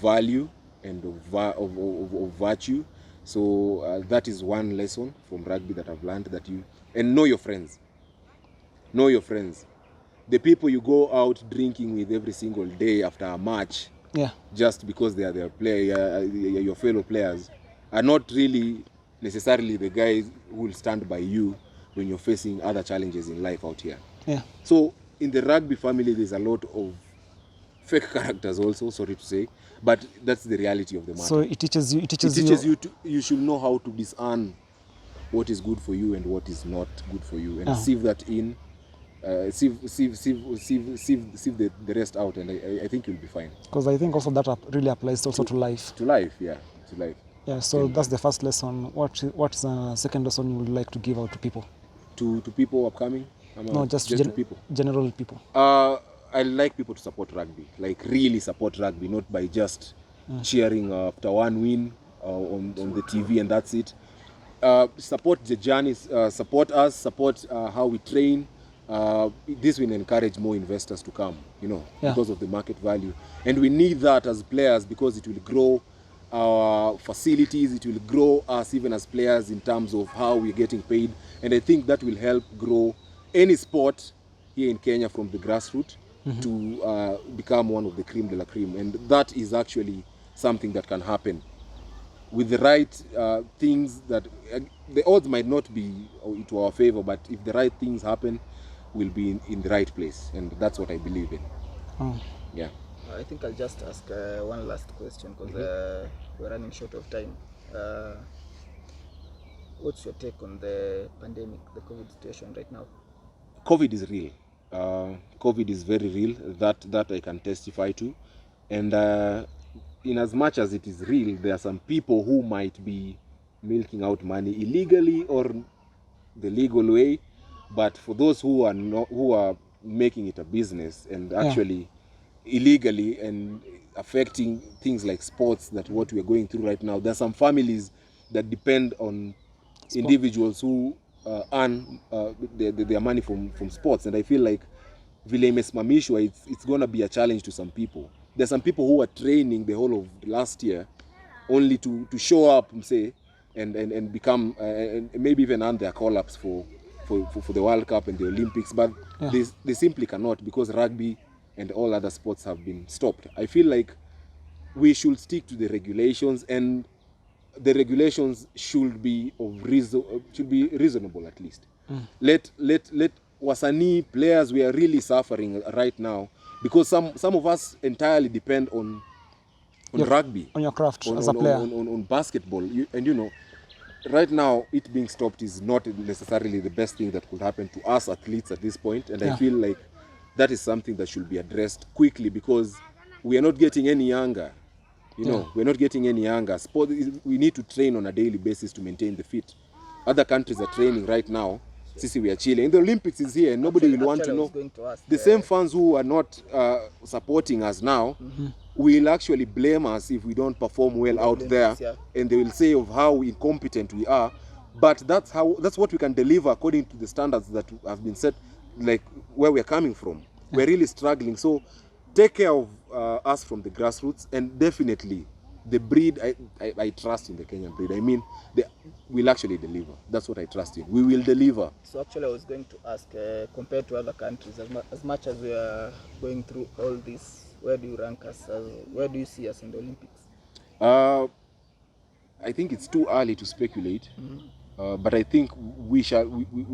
value and of virtue. So that is one lesson from rugby that I've learned, that and know your friends. Know your friends. The people you go out drinking with every single day after a match, just because they are your fellow players, are not really necessarily the guys who will stand by you when you're facing other challenges in life out here. So in the rugby family, there's a lot of fake characters also, sorry to say, but that's the reality of the matter. So it teaches you. You should know how to discern what is good for you and what is not good for you, and sieve that in, sieve the rest out, and I think you'll be fine. Because I think also that really applies also to life. To life, yeah, to life. Yeah. So that's the first lesson. What's the second lesson you would like to give out to people? To people upcoming? No, just to people. General people. I like people to support rugby, like really support rugby, not by just cheering after one win on the TV and that's it. Support the journey, support us, support how we train. This will encourage more investors to come, you know, because of the market value. And we need that as players, because it will grow our facilities, it will grow us even as players in terms of how we're getting paid. And I think that will help grow any sport here in Kenya from the grassroots to become one of the cream de la cream. And that is actually something that can happen with the right things. That the odds might not be to our favor, but if the right things happen, we'll be in the right place. And that's what I believe in. Yeah. I think I'll just ask one last question, because we're running short of time. What's your take on the pandemic, the COVID situation right now? COVID is real. COVID is very real. That I can testify to. And in as much as it is real, there are some people who might be milking out money illegally or the legal way. But for those who are making it a business and actually illegally and affecting things like sports, that what we are going through right now, there are some families that depend on individuals who earn their money from sports. And I feel like vile imesimamishwa, it's going to be a challenge to some people. There's some people who are training the whole of last year only to show up, say, and become and maybe even earn their call-ups for the World Cup and the Olympics, but they simply cannot, because rugby and all other sports have been stopped. I feel like we should stick to the regulations, and the regulations should be reasonable at least. Let wasanii players, we are really suffering right now, because some of us entirely depend on rugby, on your craft as a player, on basketball, and you know, right now it being stopped is not necessarily the best thing that could happen to us athletes at this point. And I feel like that is something that should be addressed quickly, because we are not getting any younger. You know, we're not getting any younger. Sport, we need to train on a daily basis to maintain the fit. Other countries are training right now. Sisi, we are chilling. And the Olympics is here, and nobody will want to know. The same fans who are not supporting us now will actually blame us if we don't perform well out there, and they will say of how incompetent we are. But that's what we can deliver according to the standards that have been set, like where we're coming from. We're really struggling. So take care of us from the grassroots, and definitely the breed, I trust in the Kenyan breed. I mean, we'll actually deliver. That's what I trust in. We will deliver. So actually I was going to ask, compared to other countries, as much as we are going through all this, where do you rank us? Where do you see us in the Olympics? I think it's too early to speculate, but I think we shall be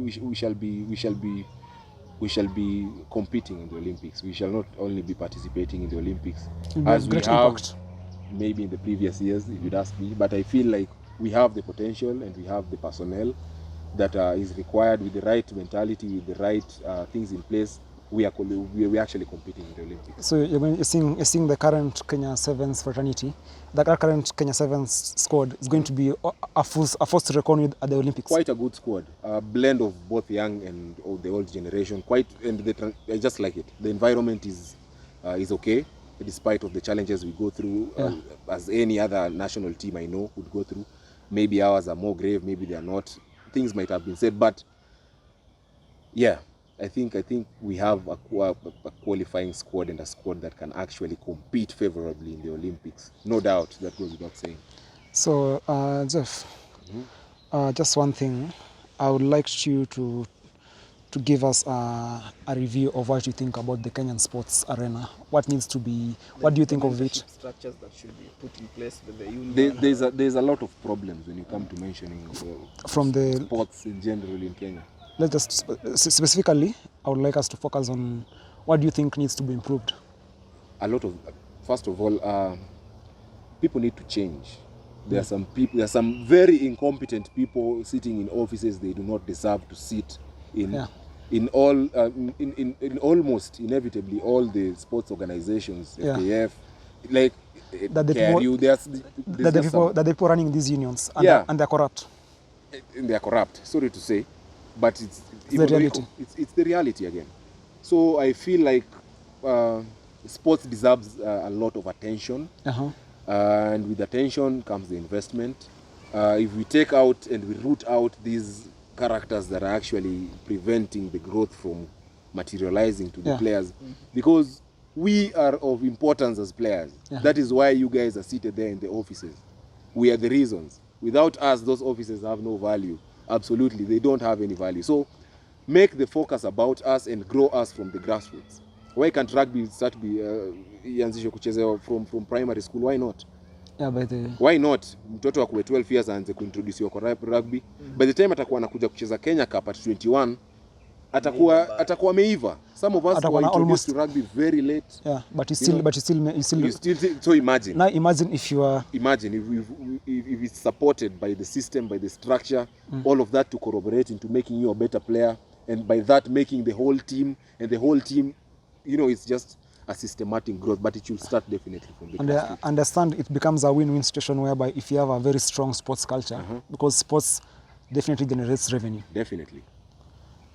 competing in the Olympics. We shall not only be participating in the Olympics as we have maybe in the previous years, if you'd ask me. But I feel like we have the potential and we have the personnel that is required, with the right mentality, with the right things in place. we are actually competing in the Olympics. So you're seeing the current Kenya Sevens fraternity, the current Kenya Sevens squad is going to be a force to reckon with at the Olympics. Quite a good squad, a blend of both young and the old generation. I just like it. The environment is okay, despite of the challenges we go through, as any other national team I know would go through. Maybe ours are more grave, maybe they are not. Things might have been said, but yeah, I think we have a qualifying squad and a squad that can actually compete favorably in the Olympics. No doubt, that goes without saying. So, Jeff, just one thing, I would like you to give us a review of what you think about the Kenyan sports arena. What needs to be, what do you think of it? Structures that should be put in place with the union. There's a lot of problems when you come to mentioning from the sports in general in Kenya. Let's just specifically, I would like us to focus on what do you think needs to be improved. First of all, people need to change. There are some very incompetent people sitting in offices they do not deserve to sit in. In almost inevitably all the sports organizations, FKF, like that the people running these unions and they're corrupt. They are corrupt. Sorry to say, but it's the reality. It's the reality again. So I feel like sports deserves a lot of attention, and with attention comes the investment. If we take out and we root out these characters that are actually preventing the growth from materializing to the players, because we are of importance as players. That is why you guys are seated there in the offices. We are the reasons. Without us, those offices have no value. Absolutely, they don't have any value. So make the focus about us and grow us from the grassroots. Why can't rugby start ianzishwe kuchezewa from primary school? Why not? Why not? Mtoto akuwe 12 years aanze kuintroduce kwa rugby. By the time atakuwa anakuja kucheza Kenya Cup at 21, atakuwa ameiva. Some of us were introduced to rugby very late. Yeah, but you still so imagine. Now imagine if you are if it's supported by the system, by the structure, all of that to corroborate into making you a better player, and by that making the whole team, and the whole team, it's just a systematic growth, but it should start definitely from the grassroots. And I understand it becomes a win-win situation whereby if you have a very strong sports culture, because sports definitely generates revenue. Definitely.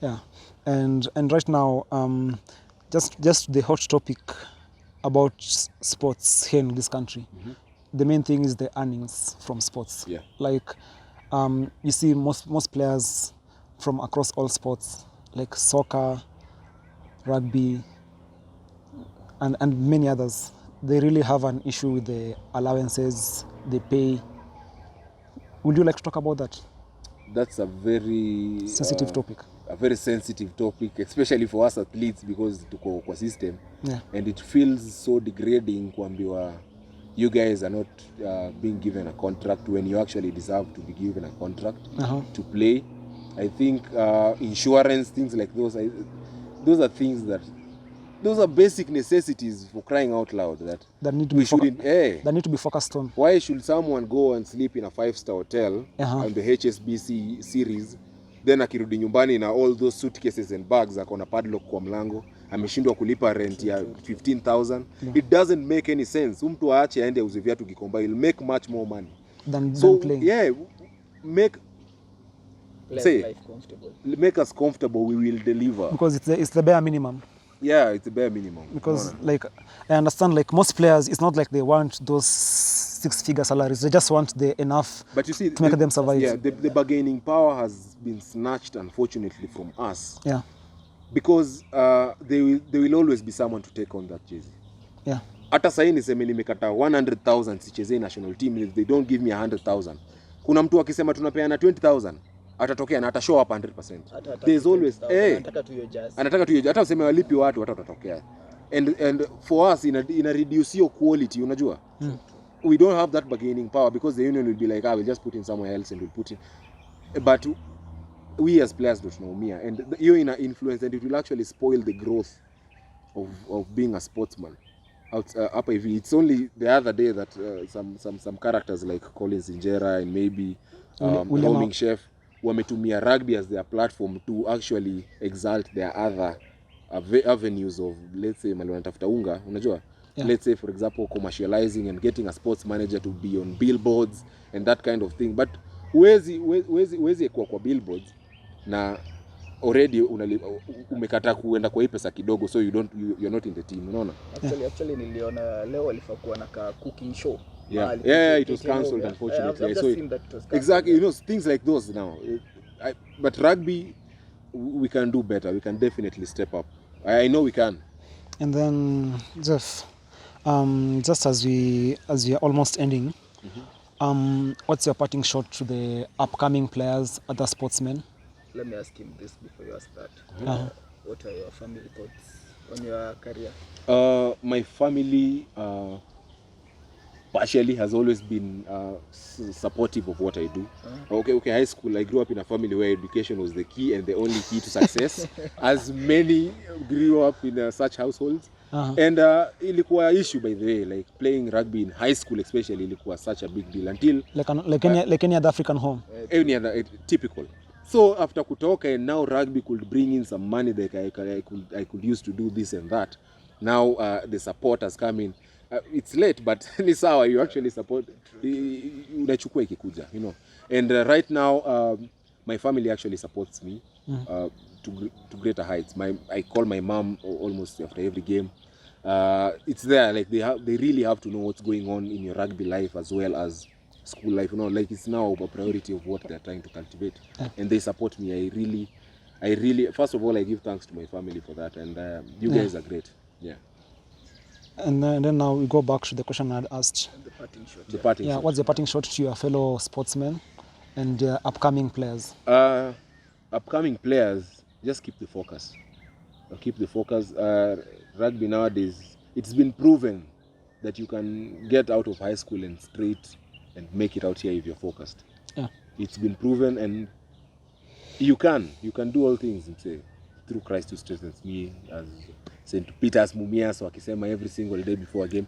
Yeah, and right now, just the hot topic about sports here in this country. The main thing is the earnings from sports. Yeah. Like, you see most players from across all sports, like soccer, rugby, and many others, they really have an issue with the allowances they pay. Would you like to talk about that? That's a very sensitive topic. A very sensitive topic, especially for us athletes, because tuko kwa system, and it feels so degrading kuambiwa you guys are not being given a contract when you actually deserve to be given a contract to play. I think insurance, things like those are things those are basic necessities for crying out loud that need to that need to be focused on. Why should someone go and sleep in a 5-star hotel on the HSBC series, then akirudi nyumbani na all those suitcases and bags akona padlock kwa mlango, ameshindwa kulipa rent ya 15,000? It doesn't make any sense. Mtu aache aende auze viatu Gikomba, he'll make much more money than playing. Yeah, make life comfortable. Make us comfortable, we will deliver. Because it's the bare minimum. Yeah, it's the bare minimum. Because like I understand, like most players, it's not like they want those 6-figure salaries. They just want the enough to make them survive. Yeah, the bargaining power has been snatched, unfortunately, from us. Yeah. Because there will always be someone to take on that jersey. Yeah. Hata sahi niseme nimekata 100,000 sichezee national team, if they don't give me 100,000. Kuna mtu akisema tunapeana 20,000, atatokea na atashow up 100%. There's always anataka tu hiyo jersey. Anataka tu hiyo, hata useme walipi watu watatokea. And for us ina reduce your quality, unajua? We don't have that bargaining power because the union will be like, we'll just put in somewhere else and we'll put in. But we as players don't know and hiyo ina influence, and it will actually spoil the growth of being a sportsman. Hapa hivi, it's only the other day that some characters like Collins Injera and maybe Homing Chef wametumia rugby as their platform to actually exalt their other avenues of, let's say mali wanatafuta unga, unajua, let's say for example commercializing and getting a sports manager to be on billboards and that kind of thing, but huwezi kwa billboards na already umekata kuenda kwa hii pesa kidogo, so you're not in the team, unaona. Actually niliona leo walifakuwa na cooking show. It was cancelled unfortunately. So exactly, you know, things like those now. But rugby, we can do better. We can definitely step up. I know we can. And then Jeff, just as we are almost ending, what's your parting shot to the upcoming players, other sportsmen? Let me ask him this before you ask that. What are your family thoughts on your career? My family partially has always been supportive of what I do. Okay, high school, I grew up in a family where education was the key and the only key to success. As many grew up in such households. And ilikuwa issue, by the way, like playing rugby in high school especially, ilikuwa such a big deal until like any other African home. Any other typical. So after kutoka, and now rugby could bring in some money that I could use to do this and that. Now the support has come in. It's late, but ni sawa, you actually support, unachukua ikikuja, you know. And right now my family actually supports me to greater heights. I call my mom almost after every game. It's there, like they really have to know what's going on in your rugby life as well as school life, you know, like it's now a priority of what they're trying to cultivate. And they support me. I really, first of all, I give thanks to my family for that, and you guys are great. And then now we go back to the question I had asked. The parting shot. The parting shot. What's the parting shot to your fellow sportsmen and upcoming players? Upcoming players, just keep the focus. Keep the focus. Rugby nowadays, it's been proven that you can get out of high school and straight and make it out here if you're focused. It's been proven, and you can do all things, say, through Christ who strengthens me, as St. Peter's Mumias wakisema every single day before a game.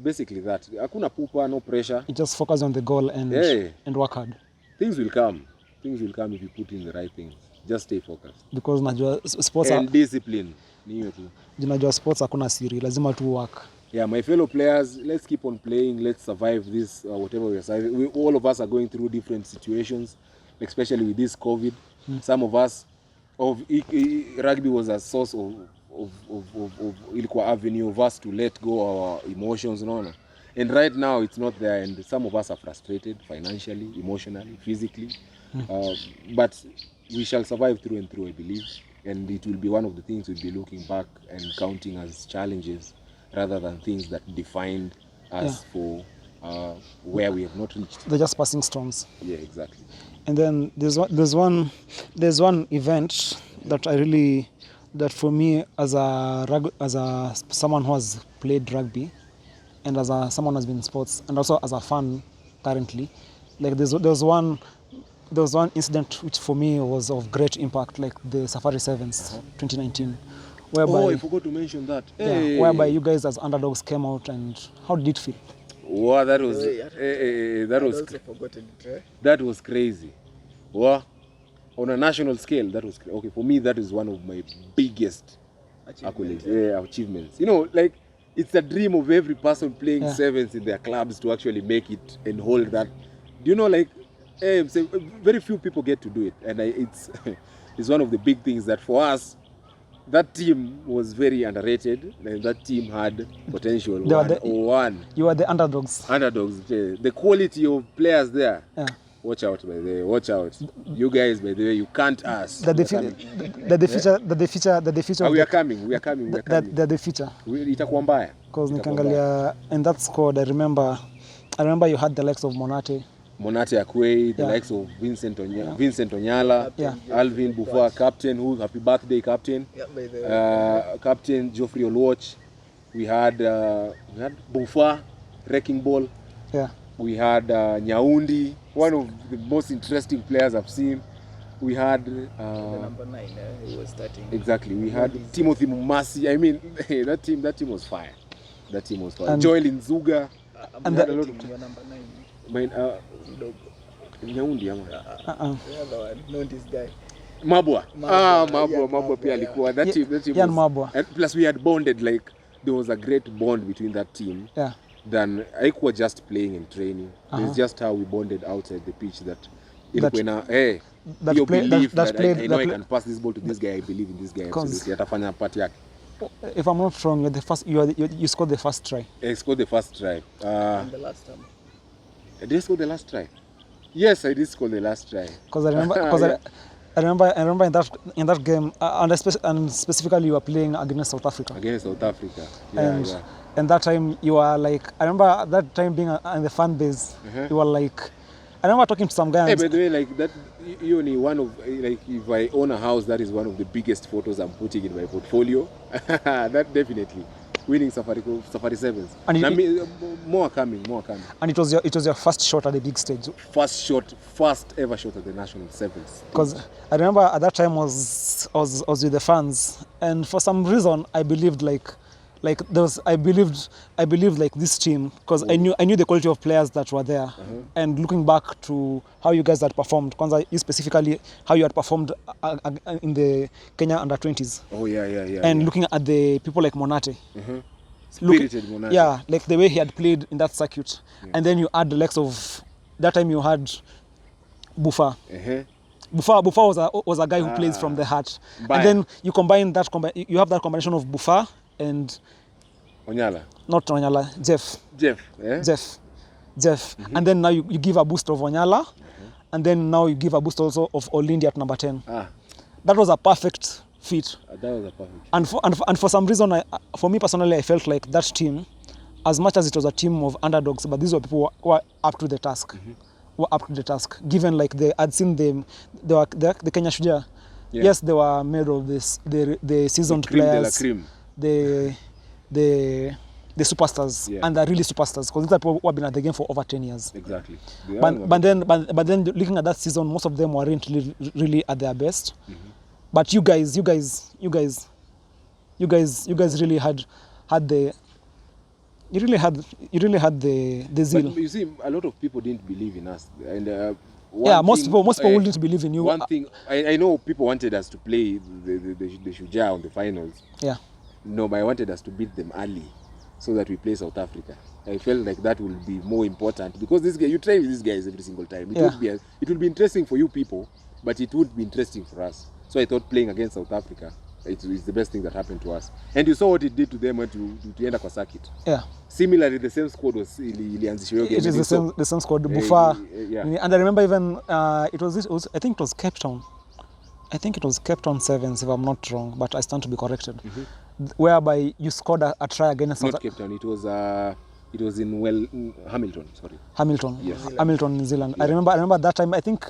Basically that. Hakuna pupa, no pressure. You just focus on the goal and work hard. Things will come. Things will come if you put in the right things. Just stay focused. Because najua sports and discipline. Ni hiyo tu. Najua sports hakuna siri, lazima tu work. My fellow players, let's keep on playing. Let's survive this, whatever we are surviving. All of us are going through different situations, especially with this COVID. Some of us, rugby was a source of ilikuwa avenue of us to let go our emotions, and right now it's not there, and some of us are frustrated financially, emotionally, physically, but we shall survive through and through, I believe, and it will be one of the things we'll be looking back and counting as challenges rather than things that defined us for where we have not reached. They're just passing storms. Yeah, exactly. And then there's one event that for me as someone who has played rugby and as someone who has been in sports and also as a fan currently, like there was one incident which for me was of great impact, like the Safari Sevens 2019, whereby I forgot to mention that. Whereby you guys as underdogs came out, and how did it feel? Wow, that was that was crazy. Wow. On a national scale, that was okay for me. That is one of my biggest achievements. You know, like it's a dream of every person playing sevens in their clubs to actually make it and hold that. Do you know, like very few people get to do it, and it's it's one of the big things that for us. That team was very underrated, and that team had potential. You were the underdogs. The quality of players there. Watch out, by the way. Watch out. You guys, by the way, you can't ask. The future. We are coming. The future. Itakuwa mbaya. Because nikiangalia in that squad, I remember you had the likes of Monate Akwe, the likes of Vincent Onyala, Alvin Buffa, captain, happy birthday captain. Captain Geoffrey Okwach. We had Buffa, wrecking ball. We had Nyaundi, one of the most interesting players I've seen. We had the number 9 who was starting. Exactly. We had Timothy Mumasi. I mean, that team was fire. Joel Nzuga. And that your number 9. Nyaundi, The other one, known this guy. Mabwa Ian Mabwa pia alikuwa that team Ian was, Mabwa. and plus we had bonded, like there was a great bond between that team. Yeah. Than haikuwa just playing and training. It's just how we bonded outside the pitch that ilikuwa na your belief that I know I can pass this ball to this guy, I believe in this guy absolutely. Atafanya part yake. If I'm not wrong, you scored the first try. I scored the first try. And the last time. Did I score the last try? Yes, I did score the last try. Because I remember, I remember in that game, and specifically you were playing against South Africa. Against South Africa. And that time you were like, I remember that time being in the fan base, you were like, I remember talking to some guys. Hey, by the way, like that, you only one of, like, if I own a house, that is one of the biggest photos I'm putting in my portfolio. That definitely. Winning Safari Sevens. And more coming. And it was your first shot at the big stage. First ever shot at the national sevens. Because I remember at that time I was with the fans, and for some reason I believed I believed like this team, because I knew the quality of players that were there. And looking back to how you guys had performed, Kwanza, you specifically how you had performed in the Kenya under-20s. Oh yeah. And looking at the people like Monate. Spirited Monate. Yeah, like the way he had played in that circuit. And then you add the likes of, that time you had Bufa. Bufa was a guy who plays from the heart. And then you combine that, you have that combination of Bufa and not Onyala, Jeff. And then now you give a boost of Onyala, and then now you give a boost also of Olindi at number 10. That was a perfect fit. That was a perfect. And for some reason, for me personally, I felt like that team, as much as it was a team of underdogs, but these were people who were up to the task. Given like they had seen them, the Kenya Shujaa. Yes, they were made of this the seasoned players. The superstars, and they're really superstars, because these are people who have been at the game for over 10 years. Exactly. But then looking at that season, most of them weren't really at their best. But you guys really had the zeal. But you see, a lot of people didn't believe in us, and most people wouldn't believe in you. One thing I know, people wanted us to play the Shujaa on the finals. Yeah. No, but I wanted us to beat them early, so that we play South Africa. I felt like that will be more important, because this guy, you train with these guys every single time. It would be interesting for you people, but it would be interesting for us. So I thought playing against South Africa, it's the best thing that happened to us. And you saw what it did to them when to end up a circuit. Yeah. Similarly, the same squad was ilianzishwa. It is the same squad. Bufa. And I remember even I think it was Cape Town. I think it was Cape Town Sevens, if I'm not wrong, but I stand to be corrected. Whereby you scored a try against Not Cape Town. It was in Hamilton. Sorry. Hamilton. Yes. Hamilton, New Zealand. Yeah. I remember that time. I think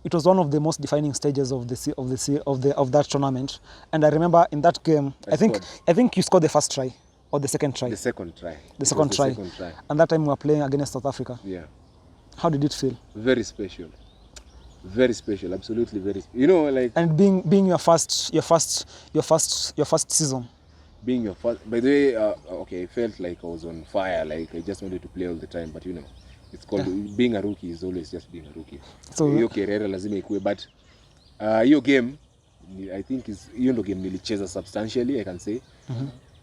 it was one of the most defining stages of that tournament. And I remember in that game, I think you scored the first try or the second try. The second try. The second try. And that time we were playing against South Africa. Yeah. How did it feel? Very special. Very special, absolutely very. You know, like. And being your first season. Being your first. By the way, okay, I felt like I was on fire. Like I just wanted to play all the time, but you know, it's called being a rookie is always just being a rookie. So hiyo career lazima ikue, but hiyo game, I think hiyo ndo game nilicheza substantially, I can say,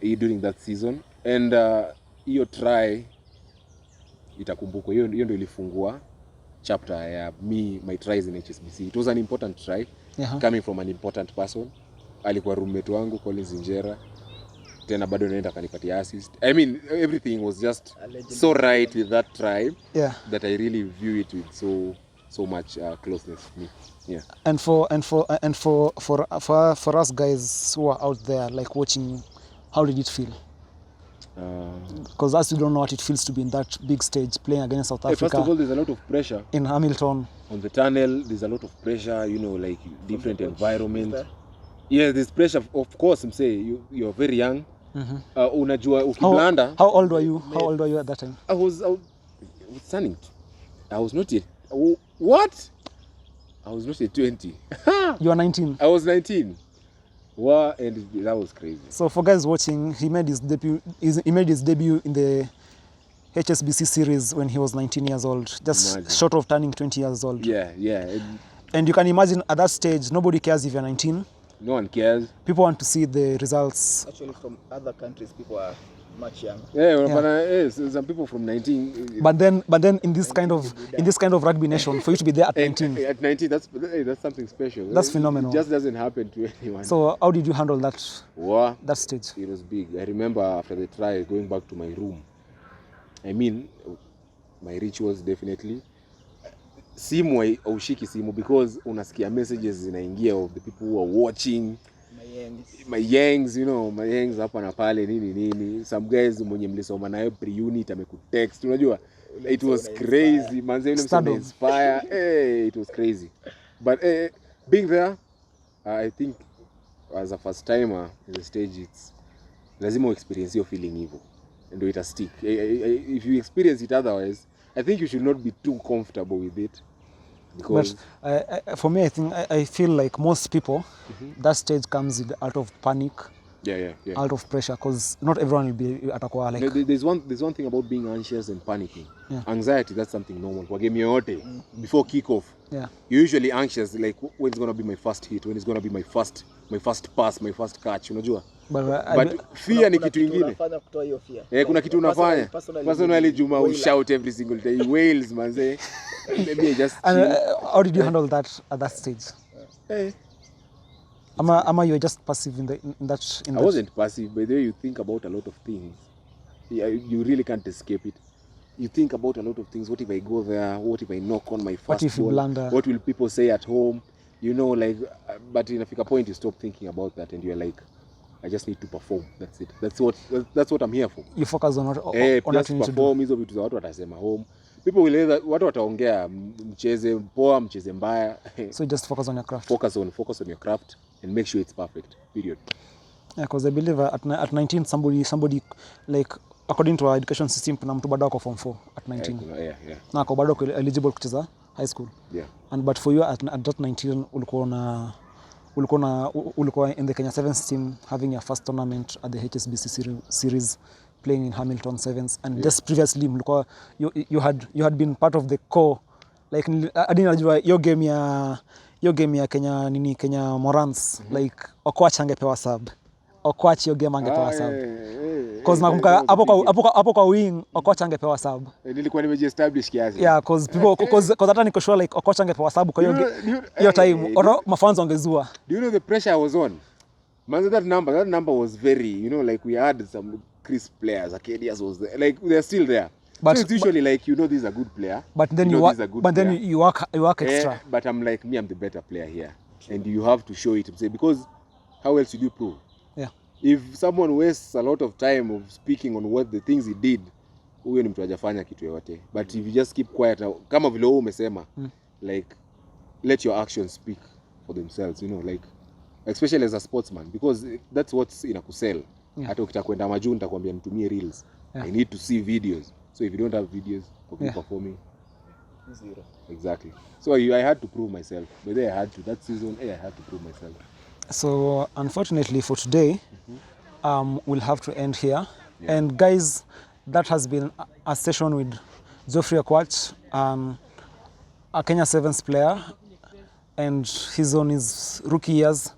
during that season, and hiyo try itakumbukwa. Hiyo ndo ilifungua chapter ya my tries in HSBC. It was an important try, coming from an important person. Alikuwa roommate wangu Collins Injera, tena bado naenda kanipatia assist. I mean, everything was just so right with that try, that I really view it with so much closeness to me. Yeah. And for us guys who are out there like watching you, how did it feel? Because as you don't know what it feels to be in that big stage playing against South Africa. First of all, there's a lot of pressure in Hamilton. On the tunnel, there's a lot of pressure, you know, like different environment. Yeah, there's pressure, of course. I'm saying you're very young. Unajua ukiblanda. How old were you? How old were you at that time? I was turning. I was not yet. What? I was not yet 20. You were 19. I was 19. Wow, and that was crazy. So for guys watching, he made his debut in the HSBC series when he was 19 years old, just short of turning 20 years old. Yeah. And you can imagine at that stage, nobody cares if you're 19. No one cares. People want to see the results. Actually, from other countries, people are much younger. Yeah. Some people from 19. But then in this kind of rugby nation, for you to be there at 19. At 19, that's something special. That's phenomenal. It just doesn't happen to anyone. So how did you handle that? Wow. That stage? It was big. I remember after the trial, going back to my room. I mean, my rituals definitely. Simu aushiki simu because unasikia messages zinaingia of the people who are watching. My yangs, you know, my yangs hapa na pale nini. Some guys mwenye mlisoma nayo pre-unit amekutext, unajua. It was crazy. Manze yule msema inspire. It was crazy. But being there, I think as a first timer in the stage, it's lazima experience your feeling hivyo. And it stick. If you experience it otherwise, I think you should not be too comfortable with it. Because for me, I feel like most people, that stage comes out of panic, out of pressure, because not everyone will be atakuwa like. There's one thing about being anxious and panicking. Yeah. Anxiety, that's something normal. Kwa game yote, before kickoff, you're usually anxious, like when it's gonna be my first hit, when it's gonna be my first pass, my first catch, unajua. But fear ni kitu ingine. Kuna kitu unafanya. Personally, Juma will shout every single day. He wails, manze. Maybe I just. And how did you handle that at that stage? Ama you were just passive in that. I wasn't passive, but the way you think about a lot of things, you really can't escape it. You think about a lot of things. What if I go there? What if I knock on my first What if you blunder? What will people say at home? You know, like, but in a point you stop thinking about that and you're like, I just need to perform. That's it. That's what I'm here for. You focus on what you need to perform. Hizo vitu za watu watasema home. People will either watu wataongea mcheze poa, mcheze mbaya. So just focus on your craft. Focus on your craft and make sure it's perfect. Period. Yeah, because I believe at 19 somebody like according to our education system kuna mtu bado ako form 4 at 19. Yeah. Na ako bado eligible kucheza high school. Yeah. But for you at that 19 ulikuwa in the Kenya Sevens team, having your first tournament at the HSBC series, playing in Hamilton Sevens, and just previously you had been part of the core, like I didn't know your game ya Kenya Morans, like Okwach angepewa sub. Okwach your game angepewa sub. Because nakumbuka hapo kwa wing Okwach angepewa sub. Nilikuwa nimejiestablish kiasi. Yeah, because hata niko sure like Okwach angepewa sub kwa hiyo time or mafans wangezua. Do you know the pressure I was on? Man, that number was very, you know, like we had some crisp players. Acadias was there. Like they're still there. But so it's usually like, you know, this is a good player. But then you work extra. But I'm like, I'm the better player here. And you have to show it. Because how else would you prove? Yeah. If someone wastes a lot of time of speaking on what the things he did, huyo ni mtu hajafanya kitu yote. But if you just keep quiet, kama vile wewe umesema, like let your actions speak for themselves, you know, like especially as a sportsman, because that's what's inakusell. Hata ukitakwenda majuu nitakwambia nitumie reels. I need to see videos. So if you don't have videos of me performing, zero. Exactly. So I had to prove myself. But then I had to. That season, I had to prove myself. So unfortunately for today, we'll have to end here. Yeah. And guys, that has been a session with Geoffrey Okwach, a Kenya Sevens player, and he's on his rookie years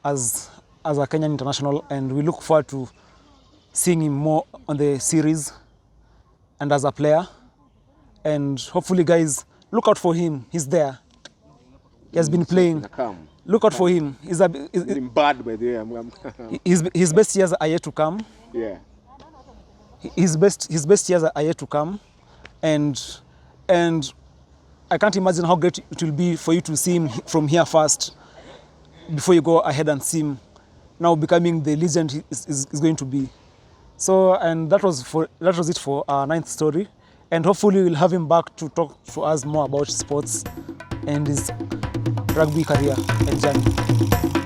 as a Kenyan international, and we look forward to seeing him more on the series and as a player. And hopefully, guys, look out for him. He's there. He has been playing. Look out for him. He's bad by the way. His best years are yet to come. Yeah. His best years are yet to come, and I can't imagine how great it will be for you to see him from here first, before you go ahead and see him now becoming the legend he is going to be. So, and that was it for our 9th story, and hopefully we'll have him back to talk to us more about sports and his rugby career and journey.